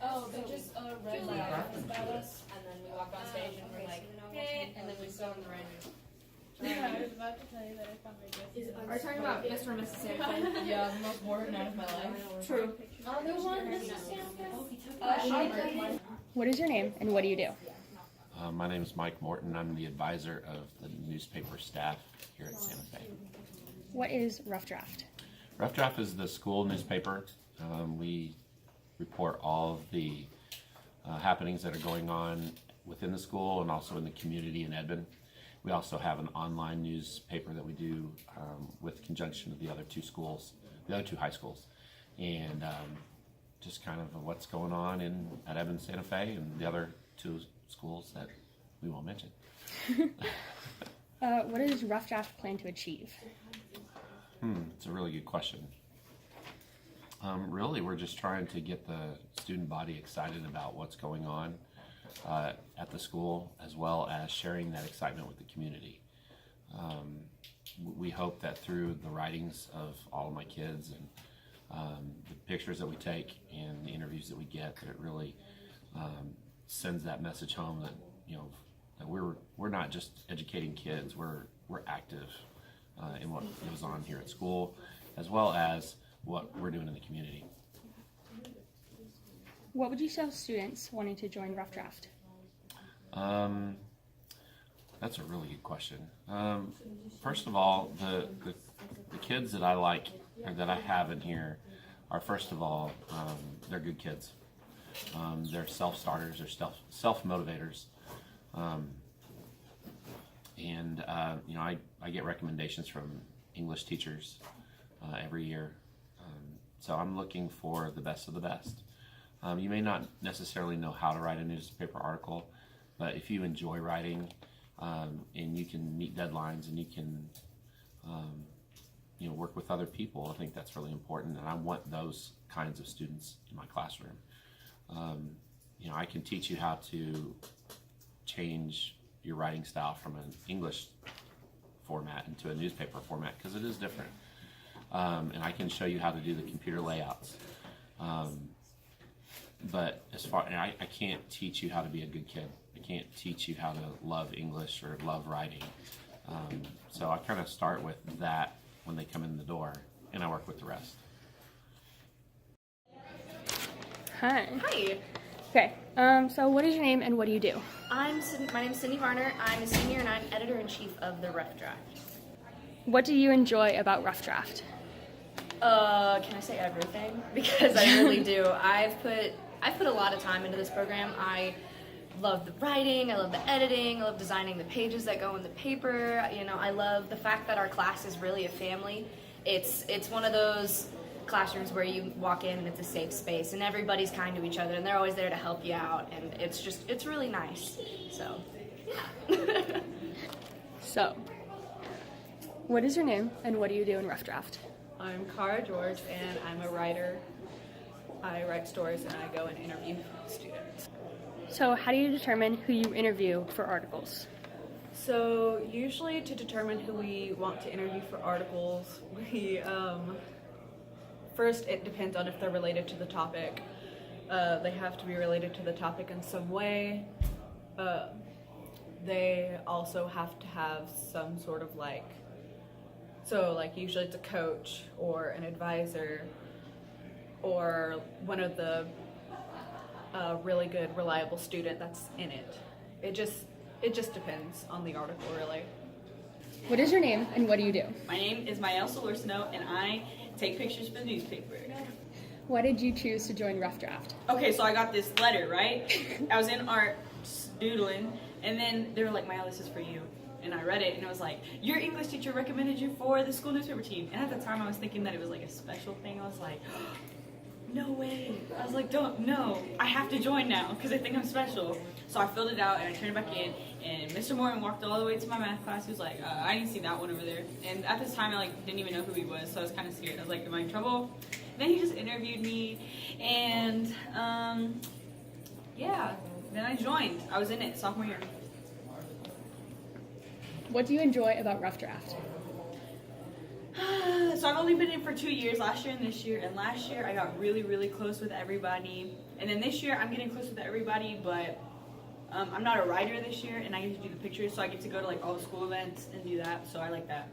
Oh, they just read about us, and then we walked on stage and we're like, hey, and then we saw on the writers. Yeah, I was about to tell you that I found my gift. Are you talking about Mr. and Mrs. Santa Fe? Yeah, the most boring night of my life. True. There's one Mrs. Santa What is your name and what do you do? My name is Mike Morton. I'm the advisor of the newspaper staff here at Santa Fe. What is Ruff Draft? Ruff Draft is the school newspaper. We report all of the happenings that are going on within the school and also in the community in Edmond. We also have an online newspaper that we do with conjunction of the other two schools, the other two high schools, and just kind of what's going on at Edmond Santa Fe and the other two schools that we won't mention. What does Ruff Draft plan to achieve? It's a really good question. Really, we're just trying to get the student body excited about what's going on at the school, as well as sharing that excitement with the community. We hope that through the writings of all of my kids and the pictures that we take and the interviews that we get, that it really sends that message home that that we're not just educating kids, we're active in what goes on here at school, as well as what we're doing in the community. What would you tell students wanting to join Ruff Draft? That's a really good question. First of all, the kids that I like, or that I have in here, are first of all, they're good kids. They're self-starters, they're self-motivators. I get recommendations from English teachers every year. So I'm looking for the best of the best. You may not necessarily know how to write a newspaper article, but if you enjoy writing and you can meet deadlines and you can work with other people, I think that's really important, and I want those kinds of students in my classroom. I can teach you how to change your writing style from an English format into a newspaper format, because it is different. And I can show you how to do the computer layouts. But I can't teach you how to be a good kid. I can't teach you how to love English or love writing. So I kind of start with that when they come in the door, and I work with the rest. Hi. Hi. Okay, so what is your name and what do you do? My name is Cindy Varner. I'm a senior and I'm editor-in-chief of the Ruff Draft. What do you enjoy about Ruff Draft? Can I say everything? Because I really do. I've put a lot of time into this program. I love the writing, I love the editing, I love designing the pages that go in the paper. I love the fact that our class is really a family. It's one of those classrooms where you walk in and it's a safe space and everybody's kind to each other and they're always there to help you out, and it's really nice. So, yeah. So, what is your name and what do you do in Ruff Draft? I'm Cara George and I'm a writer. I write stories and I go and interview students. So how do you determine who you interview for articles? So usually to determine who we want to interview for articles, we first it depends on if they're related to the topic. They have to be related to the topic in some way. They also have to have some sort of usually it's a coach or an advisor or one of the really good, reliable student that's in it. It just depends on the article, really. What is your name and what do you do? My name is Mael Solorsino and I take pictures for the newspaper. Why did you choose to join Ruff Draft? Okay, so I got this letter, right? I was in art doodling, and then they were like, Mael, this is for you. And I read it, and it was like, your English teacher recommended you for the school newspaper team. And at the time, I was thinking that it was like a special thing. I was like, no way. I was like, no, I have to join now because I think I'm special. So I filled it out and I turned it back in, and Mr. Morton walked all the way to my math class. He was like, I didn't see that one over there. And at this time, I didn't even know who he was, so I was kind of scared. I was like, am I in trouble? And then he just interviewed me, and yeah, then I joined. I was in it sophomore year. What do you enjoy about Ruff Draft? So I've only been in for 2 years, last year and this year. And last year I got really, really close with everybody. And then this year I'm getting close with everybody, but I'm not a writer this year, and I get to do the pictures, so I get to go to like all the school events and do that. So I like that.